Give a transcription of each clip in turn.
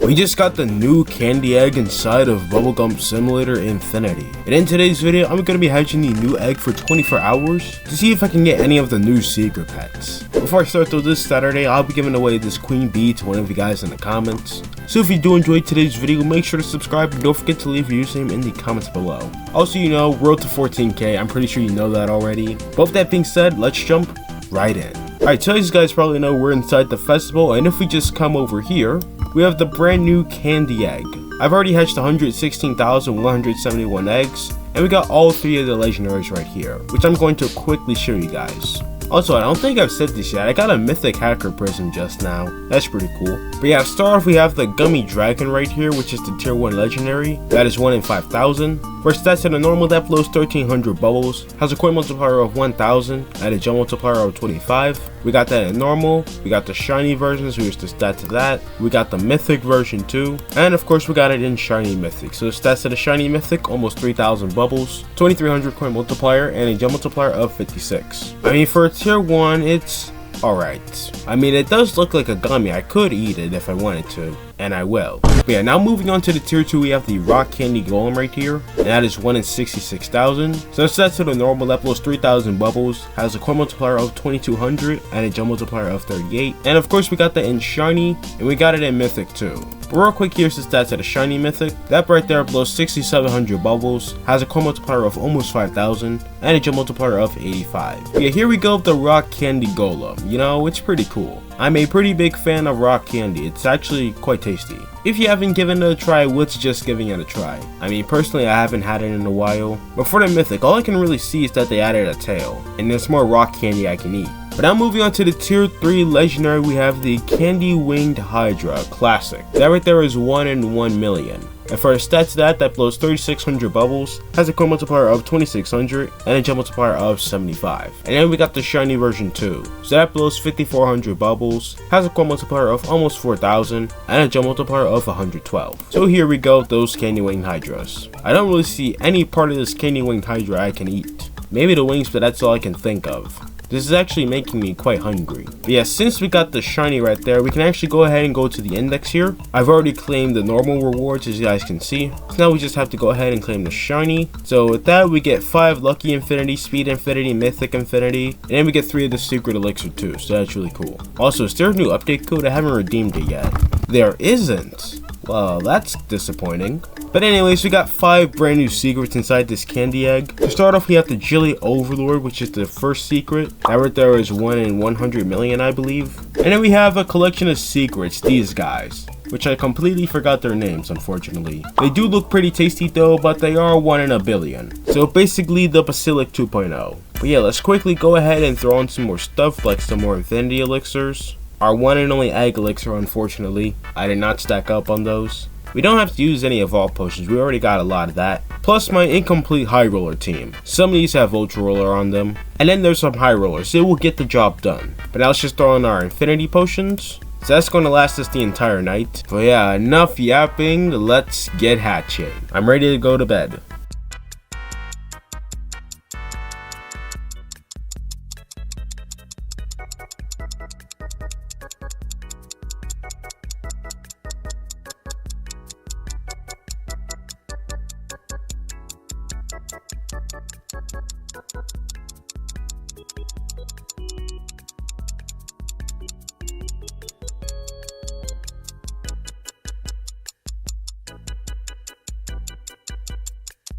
We just got the new candy egg inside of Bubblegum Simulator Infinity. And in today's video, I'm going to be hatching the new egg for 24 hours to see if I can get any of the new secret pets. Before I start though, this Saturday, I'll be giving away this queen bee to one of you guys in the comments. So if you do enjoy today's video, make sure to subscribe and don't forget to leave your username in the comments below. Also, you know, road to 14k, I'm pretty sure you know that already. But with that being said, let's jump right in. Alright, so as you guys probably know, we're inside the festival, and if we just come over here, we have the brand new candy egg. I've already hatched 116,171 eggs, and we got all 3 of the legendaries right here, which I'm going to quickly show you guys. Also, I don't think I've said this yet, I got a mythic hacker prism just now. That's pretty cool. But yeah, to start off, we have the gummy dragon right here, which is the tier 1 legendary. That is 1 in 5,000. For stats in a normal, that blows 1300 bubbles, has a coin multiplier of 1000, and a gem multiplier of 25. We got that in normal, we got the shiny version, so here's the stat to that. We got the mythic version too, and of course we got it in shiny mythic. So the stats to the shiny mythic, almost 3000 bubbles, 2300 coin multiplier, and a gem multiplier of 56. I mean, for a tier 1, it's alright. I mean, it does look like a gummy. I could eat it if I wanted to, and I will. But yeah, now moving on to the tier 2, we have the rock candy golem right here, and that is 1 in 66,000. So it's set to the normal, that blows 3000 bubbles, has a coin multiplier of 2200 and a gem multiplier of 38. And of course we got that in shiny, and we got it in mythic too. But real quick, here's the stats of the shiny mythic. That right there blows 6700 bubbles, has a coin multiplier of almost 5000 and a gem multiplier of 85. Yeah, here we go with the rock candy golem. You know, it's pretty cool. I'm a pretty big fan of rock candy. It's actually quite tasty. If you haven't given it a try, what's just giving it a try? I mean, personally, I haven't had it in a while. But for the mythic, all I can really see is that they added a tail, and there's more rock candy I can eat. But now moving on to the tier 3 legendary, we have the candy winged hydra classic. That right there is 1 in 1 million. And for the stats that blows 3600 bubbles, has a coin multiplier of 2600 and a gem multiplier of 75. And then we got the shiny version too. So that blows 5400 bubbles, has a coin multiplier of almost 4000 and a gem multiplier of 112. So here we go with those candy winged hydras. I don't really see any part of this candy winged hydra I can eat. Maybe the wings, but that's all I can think of. This is actually making me quite hungry. But yeah, since we got the shiny right there, we can actually go ahead and go to the index here. I've already claimed the normal rewards, as you guys can see. So now we just have to go ahead and claim the shiny. So with that, we get 5 lucky infinity, speed infinity, mythic infinity, and then we get 3 of the secret elixir too. So that's really cool. Also, is there a new update code? I haven't redeemed it yet. There isn't. Well, that's disappointing. But anyways, we got 5 brand new secrets inside this candy egg. To start off, we have the Jelly Overlord, which is the first secret. That right there is 1 in 100 million, I believe. And then we have a collection of secrets, these guys, which I completely forgot their names, unfortunately. They do look pretty tasty though, but they are 1 in a billion. So basically the Basilic 2.0. But yeah, let's quickly go ahead and throw in some more stuff, like some more infinity elixirs. Our one and only egg elixir, unfortunately. I did not stack up on those. We don't have to use any evolve potions, we already got a lot of that. Plus my incomplete high roller team. Some of these have ultra roller on them. And then there's some high rollers, it will get the job done. But now let's just throw in our infinity potions. So that's going to last us the entire night. But yeah, enough yapping, let's get hatching. I'm ready to go to bed.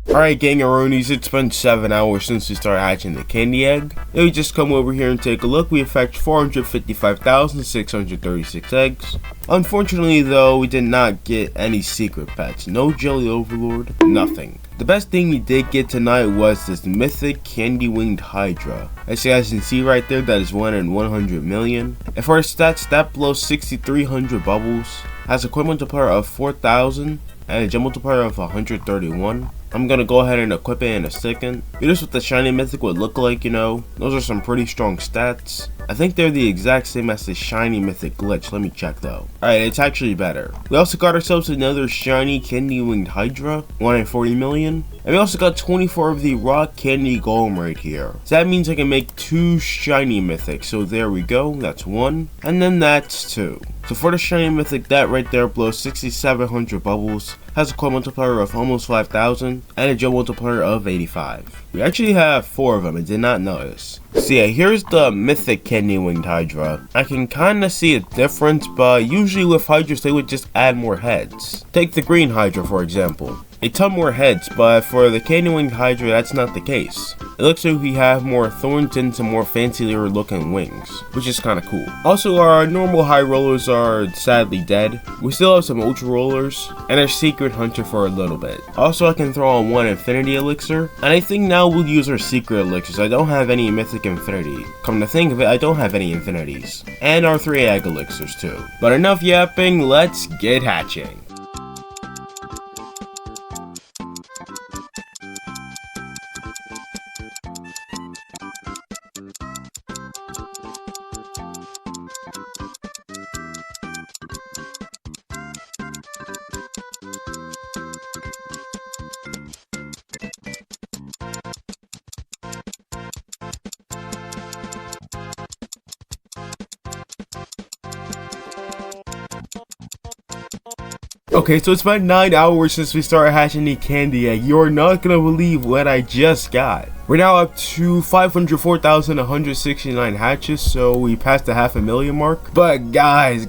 Alright gangaronies, it's been 7 hours since we started hatching the candy egg. Now we just come over here and take a look. We have hatched 455,636 eggs. Unfortunately though, we did not get any secret pets. No Jelly Overlord, nothing. The best thing we did get tonight was this mythic candy winged hydra. As you guys can see right there, that is 1 in 100 million. And for our stats, that blows 6300 bubbles, has a coin multiplier of 4000 and a gem multiplier of 131. I'm gonna go ahead and equip it in a second. Here's what the shiny mythic would look like, you know. Those are some pretty strong stats. I think they're the exact same as the shiny mythic glitch. Let me check though. Alright, it's actually better. We also got ourselves another shiny candy winged hydra, 1 in 40 million. And we also got 24 of the rock candy golem right here. So that means I can make 2 shiny mythics. So there we go, that's 1. And then that's 2. So for the shiny mythic, that right there blows 6,700 bubbles, has a core multiplier of almost 5,000, and a gem multiplier of 85. We actually have 4 of them, I did not notice. So yeah, here's the mythic candy winged Hydra. I can kinda see a difference, but usually with Hydras they would just add more heads. Take the green Hydra for example. A ton more heads, but for the candy winged Hydra that's not the case. It looks like we have more thorns and some more fancier looking wings, which is kinda cool. Also, our normal high rollers are sadly dead. We still have some ultra rollers, and our secret hunter for a little bit. Also, I can throw on 1 infinity elixir, and I think now we'll use our secret elixirs. I don't have any mythic infinity. Come to think of it, I don't have any infinities. And our 3 egg elixirs too. But enough yapping, let's get hatching. Okay, so it's been 9 hours since we started hatching the candy egg. You're not gonna believe what I just got. We're now up to 504,169 hatches, so we passed the 500,000 mark. But guys,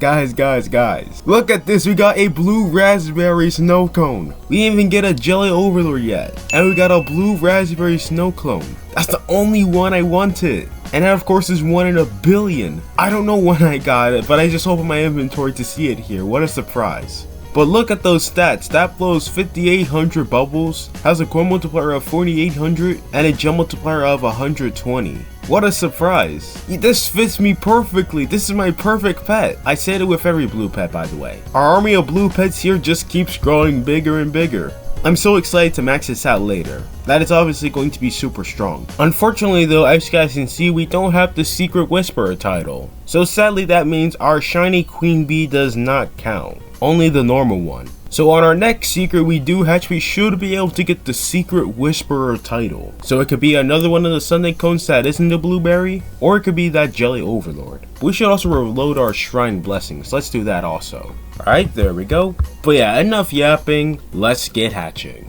look at this. We got a blue raspberry snow cone. We didn't even get a jelly overlord yet. And we got a blue raspberry snow clone. That's the only one I wanted. And that of course is 1 in a billion. I don't know when I got it, but I just opened my inventory to see it here. What a surprise. But look at those stats. That blows 5,800 bubbles, has a core multiplier of 4,800, and a gem multiplier of 120. What a surprise. This fits me perfectly. This is my perfect pet. I say it with every blue pet, by the way. Our army of blue pets here just keeps growing bigger and bigger. I'm so excited to max this out later. That is obviously going to be super strong. Unfortunately though, as you guys can see, we don't have the Secret Whisperer title. So sadly that means our shiny queen bee does not count. Only the normal one. So on our next secret we do hatch, we should be able to get the Secret Whisperer title. So it could be another one of the Sunday cones that isn't the blueberry, or it could be that jelly overlord. We should also reload our shrine blessings. Let's do that also. Alright, there we go. But yeah, enough yapping, let's get hatching.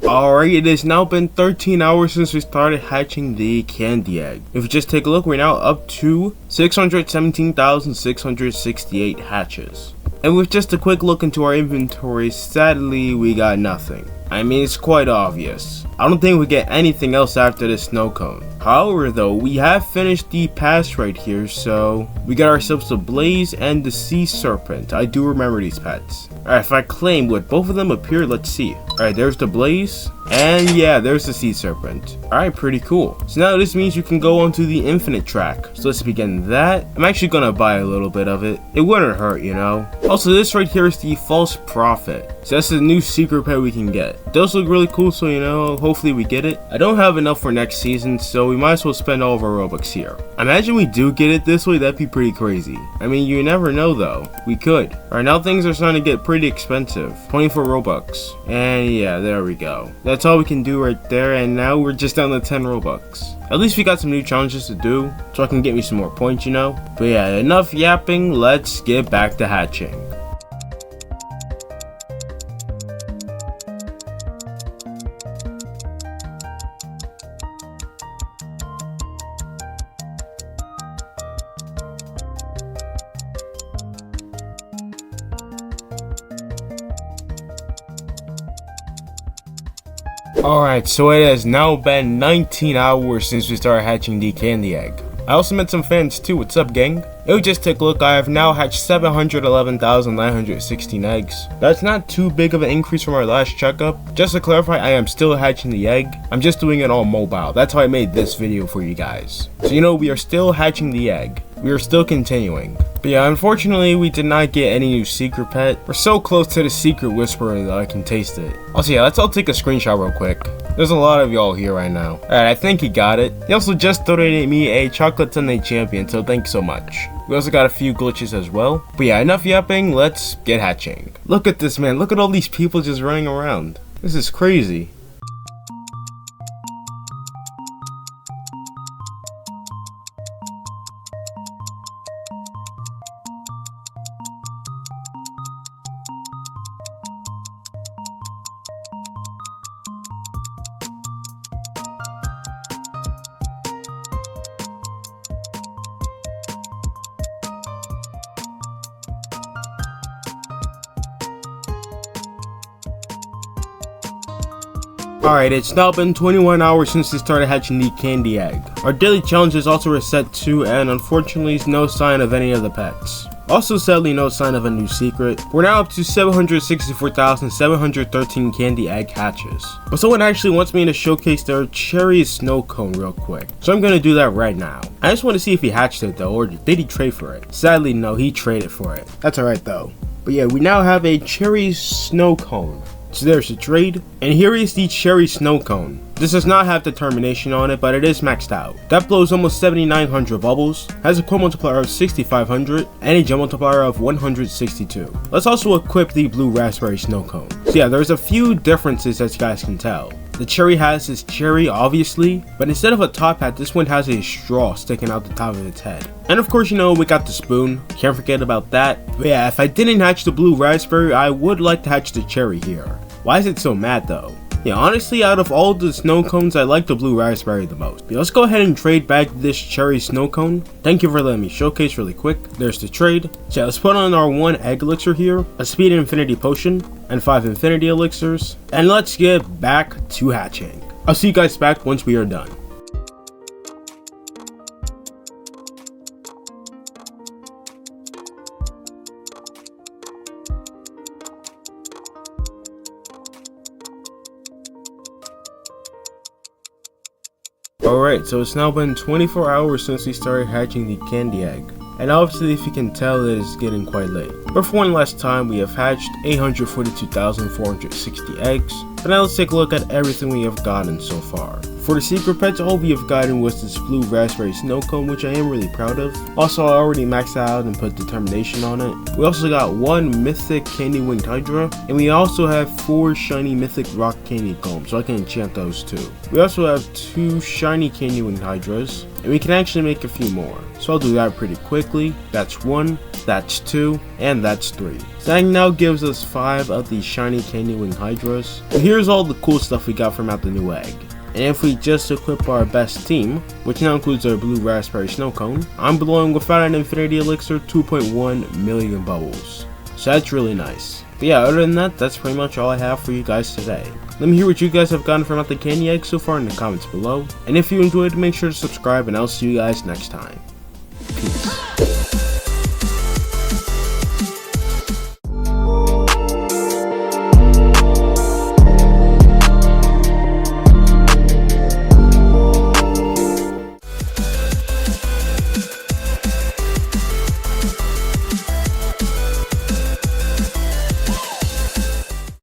Alright, it has now been 13 hours since we started hatching the candy egg. If you just take a look, we're now up to 617,668 hatches. And with just a quick look into our inventory, sadly we got nothing. I mean, it's quite obvious. I don't think we get anything else after this snow cone. However though, we have finished the pass right here, so we got ourselves the Blaze and the Sea Serpent. I do remember these pets. Alright, if I claim, would both of them appear? Let's see. Alright, there's the Blaze, and yeah, there's the Sea Serpent. Alright, pretty cool. So now this means you can go onto the infinite track. So let's begin that. I'm actually gonna buy a little bit of it. It wouldn't hurt, you know. Also, this right here is the False Prophet. So that's the new secret pet we can get. It does look really cool, so you know, hopefully we get it. I don't have enough for next season, so we might as well spend all of our Robux here. Imagine we do get it this way, that'd be pretty crazy. I mean, you never know though. We could. Alright, now things are starting to get pretty expensive. 24 Robux. And yeah, there we go. That's all we can do right there, and now we're just down to 10 Robux. At least we got some new challenges to do, so I can get me some more points, you know? But yeah, enough yapping, let's get back to hatching. Alright, so it has now been 19 hours since we started hatching the candy egg. I also met some fans too. What's up, gang? Yo, just take a look. I have now hatched 711,916 eggs. That's not too big of an increase from our last checkup. Just to clarify, I am still hatching the egg. I'm just doing it on mobile. That's how I made this video for you guys. So you know, we are still hatching the egg. we are still continuing. But yeah, unfortunately, we did not get any new secret pet. We're so close to the secret whisperer that I can taste it. Also, yeah, let's all take a screenshot real quick. There's a lot of y'all here right now. Alright, I think he got it. He also just donated me a chocolate sundae champion, so thank you so much. We also got a few glitches as well. But yeah, enough yapping, let's get hatching. Look at this, man. Look at all these people just running around. This is crazy. Alright, it's now been 21 hours since we started hatching the candy egg. Our daily challenge is also reset too, and unfortunately no sign of any of the pets. Also sadly no sign of a new secret. We're now up to 764,713 candy egg hatches. But someone actually wants me to showcase their cherry snow cone real quick, so I'm gonna do that right now. I just want to see if he hatched it though, or did he trade for it? Sadly no, he traded for it. That's alright though. But yeah, we now have a cherry snow cone. So there's the trade, and here is the cherry snow cone. This does not have determination on it, but it is maxed out. That blows almost 7,900 bubbles, has a core multiplier of 6,500, and a gem multiplier of 162. Let's also equip the blue raspberry snow cone. So yeah, there's a few differences as you guys can tell. The cherry has its cherry obviously, but instead of a top hat, this one has a straw sticking out the top of its head. And of course, you know, we got the spoon, can't forget about that. But yeah, if I didn't hatch the blue raspberry, I would like to hatch the cherry here. Why is it so mad though? Yeah, honestly, out of all the snow cones, I like the blue raspberry the most. But let's go ahead and trade back this cherry snow cone. Thank you for letting me showcase really quick. There's the trade. So yeah, let's put on our 1 egg elixir here, a speed infinity potion, and 5 infinity elixirs. And let's get back to hatching. I'll see you guys back once we are done. Alright, so it's now been 24 hours since we started hatching the candy egg. And obviously if you can tell, it is getting quite late. But for one last time, we have hatched 842,460 eggs. But now let's take a look at everything we have gotten so far. For the secret pets, all we have gotten was this blue raspberry snow cone, which I am really proud of. Also, I already maxed out and put determination on it. We also got 1 mythic candy winged hydra, and we also have 4 shiny mythic rock candy combs, so I can enchant those too. We also have 2 shiny candy winged hydras, and we can actually make a few more. So I'll do that pretty quickly. That's 1, that's 2, and that's 3. So that now gives us 5 of these shiny candy winged hydras. And here's all the cool stuff we got from out the new egg. And if we just equip our best team, which now includes our blue raspberry snow cone, I'm blowing without an infinity elixir 2.1 million bubbles. So that's really nice. But yeah, other than that, that's pretty much all I have for you guys today. Let me hear what you guys have gotten from out the candy egg so far in the comments below. And if you enjoyed, make sure to subscribe, and I'll see you guys next time.